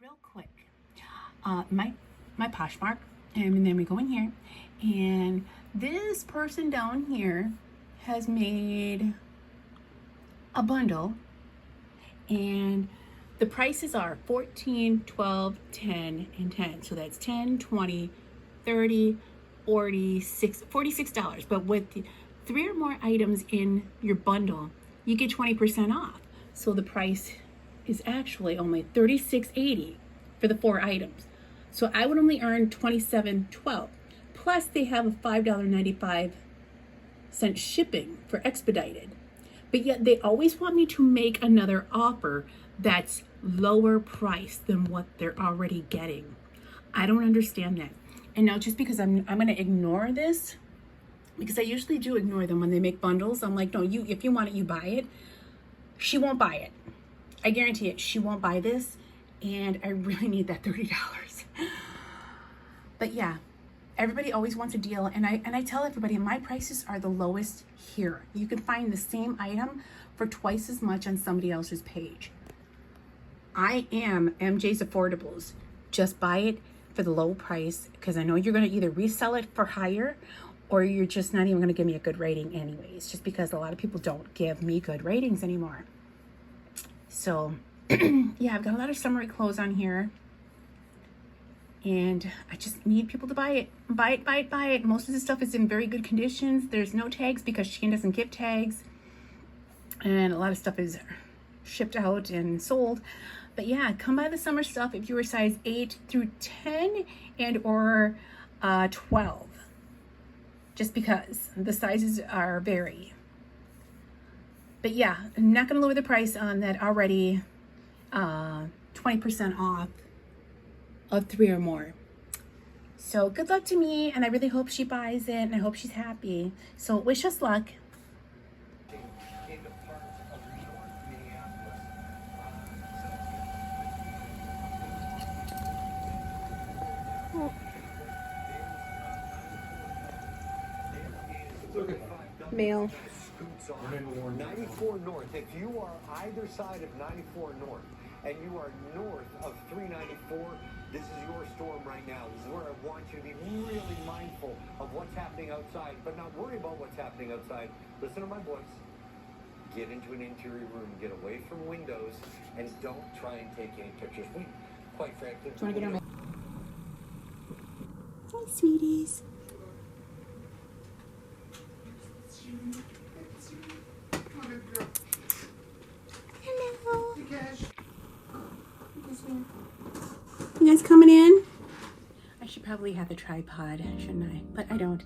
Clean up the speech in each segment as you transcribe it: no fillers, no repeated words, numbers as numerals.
real quick, my Poshmark, and then we go in here, and this person down here has made a bundle, and the prices are 14, 12, 10, and 10. So that's 10, 20, 30, 46, $46. But with 3 or more items in your bundle, you get 20% off. So the price is actually only $36.80 for the 4 items. So I would only earn $27.12. Plus they have a $5.95 shipping for expedited. But yet they always want me to make another offer that's lower price than what they're already getting. I don't understand that. And now just because I'm going to ignore this, because I usually do ignore them when they make bundles. I'm like, no, if you want it, you buy it. She won't buy it. I guarantee it. She won't buy this. And I really need that $30. But yeah, everybody always wants a deal. And I tell everybody my prices are the lowest here. You can find the same item for twice as much on somebody else's page. I am MJ's Affordables. Just buy it for the low price, because I know you're going to either resell it for higher or you're just not even going to give me a good rating anyways, just because a lot of people don't give me good ratings anymore. So yeah, I've got a lot of summery clothes on here, and I just need people to buy it. Buy it, buy it, buy it. Most of the stuff is in very good conditions. There's no tags because Shein doesn't give tags, and a lot of stuff is shipped out and sold. But yeah, come buy the summer stuff if you were size 8 through 10 and or 12. Just because the sizes are vary. But yeah, I'm not going to lower the price on that already 20% off of 3 or more. So good luck to me, and I really hope she buys it, and I hope she's happy. So wish us luck. Mail. 94 North. If you are either side of 94 North and you are north of 394, this is your storm right now. This is where I want you to be really mindful of what's happening outside, but not worry about what's happening outside. Listen to my voice. Get into an interior room, get away from windows, and don't try and take any pictures. Quite frankly, Do you want to get on my... Hi, sweeties. Hello. You guys coming in? I should probably have a tripod, shouldn't I? But I don't.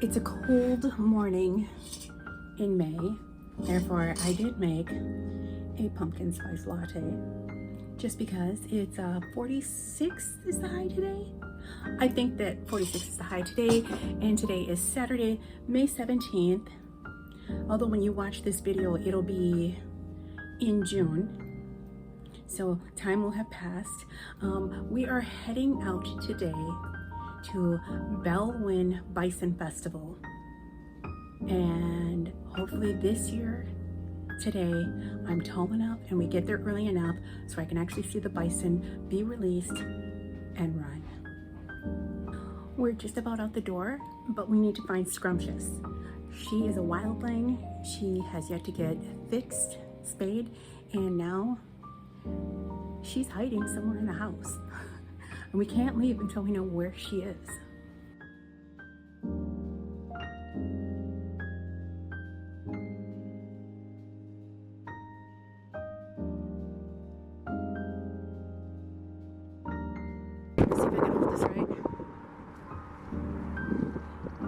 It's a cold morning in May. Therefore, I did make a pumpkin spice latte. Just because it's 46 is the high today. I think that 46 is the high today, and today is Saturday, May 17th. Although when you watch this video, it'll be in June. So time will have passed. We are heading out today to Belwin Bison Festival. And hopefully this year, today, I'm tall enough and we get there early enough so I can actually see the bison be released and run. We're just about out the door, but we need to find Scrumptious. She is a wildling. She has yet to get fixed, spayed, and now she's hiding somewhere in the house. And we can't leave until we know where she is. Let's see if I can hold this right.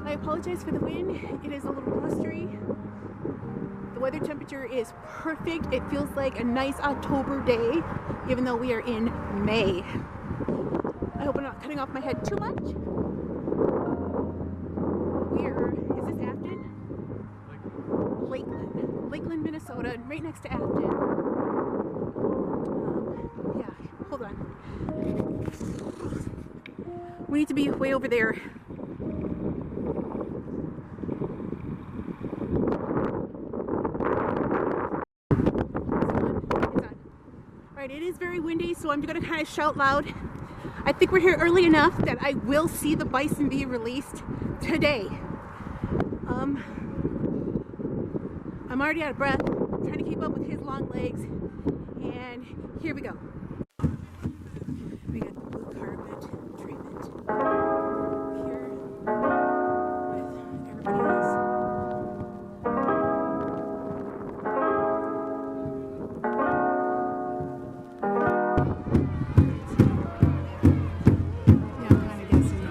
I apologize for the wind. It is a little blustery. The weather temperature is perfect. It feels like a nice October day, even though we are in May. I hope I'm not cutting off my head too much. Is this Afton? Lakeland, Minnesota, right next to Afton. Yeah, hold on. We need to be way over there. right, it is very windy, so I'm going to kind of shout loud. I think we're here early enough that I will see the bison be released today. I'm already out of breath, trying to keep up with his long legs, and here we go. We got the blue carpet treatment here with everybody else. Yeah, I'm kind of guessing.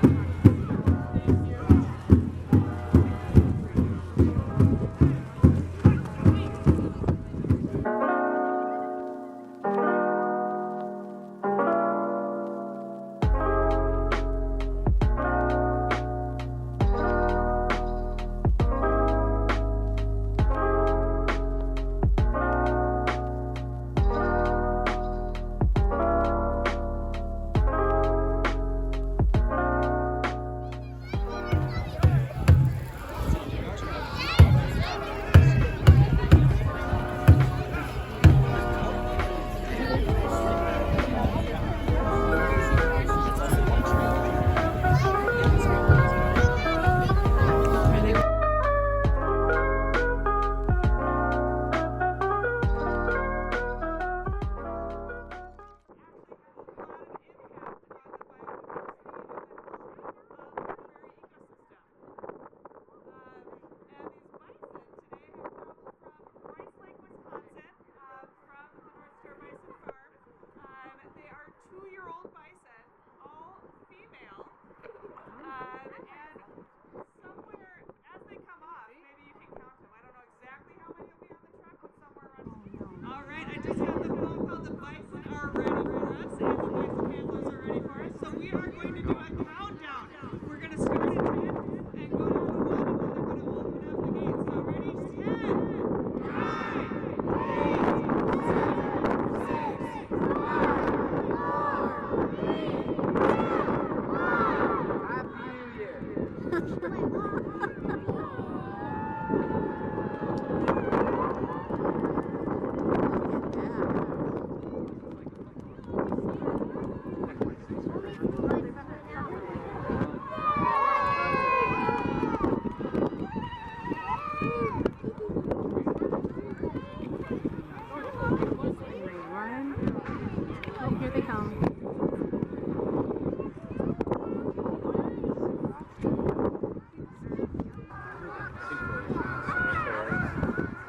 Here they come.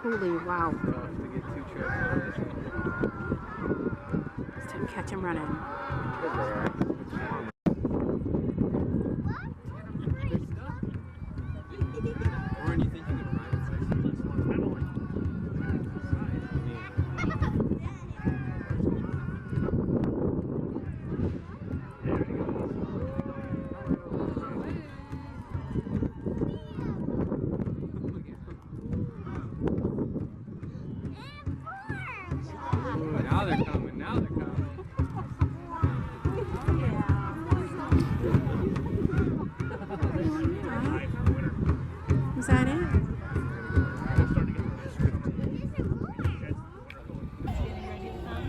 Holy wow. Just didn't catch him running. Now they're coming, now they're coming. Is that it?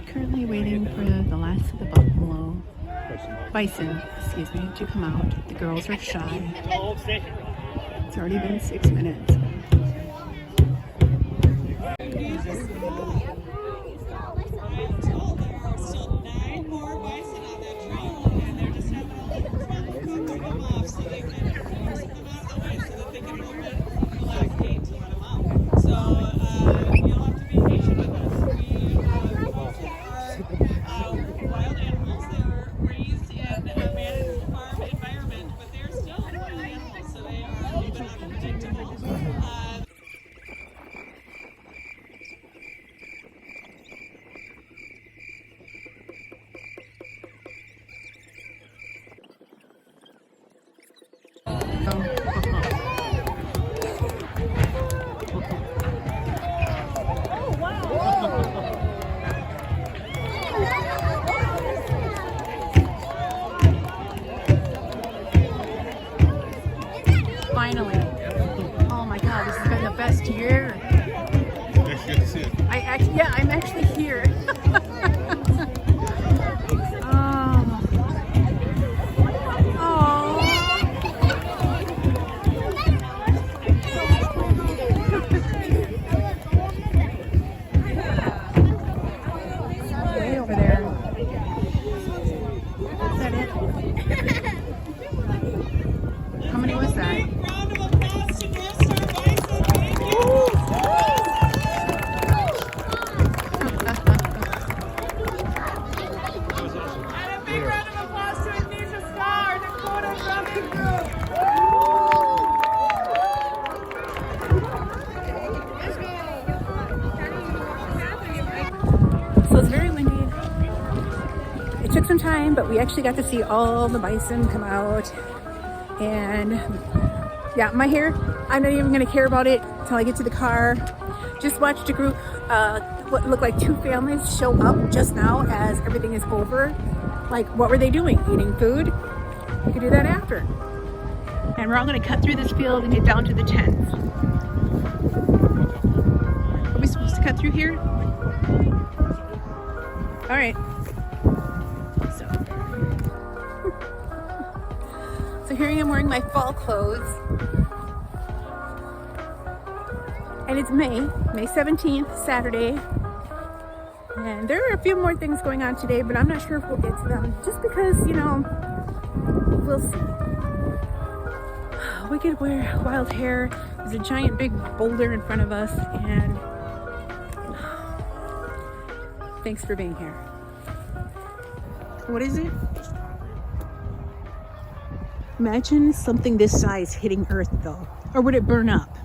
Currently waiting for the last of the bison, excuse me, to come out. The girls are shy. It's already been 6 minutes. Finally. Oh my God, this has been the best year. Actually, good to see you. I'm actually here. took some time, but we actually got to see all the bison come out. And yeah, my hair, I'm not even gonna care about it until I get to the car. Just watched a group, what looked like 2 families show up just now as everything is over. Like, what were they doing? Eating food? We could do that after. And we're all gonna cut through this field and get down to the tents. Are we supposed to cut through here? All right. So here I am wearing my fall clothes. And it's May 17th, Saturday. And there are a few more things going on today, but I'm not sure if we'll get to them. Just because, you know, we'll see. Wicked wild hair. There's a giant big boulder in front of us, and thanks for being here. What is it? Imagine something this size hitting Earth, though. Or would it burn up?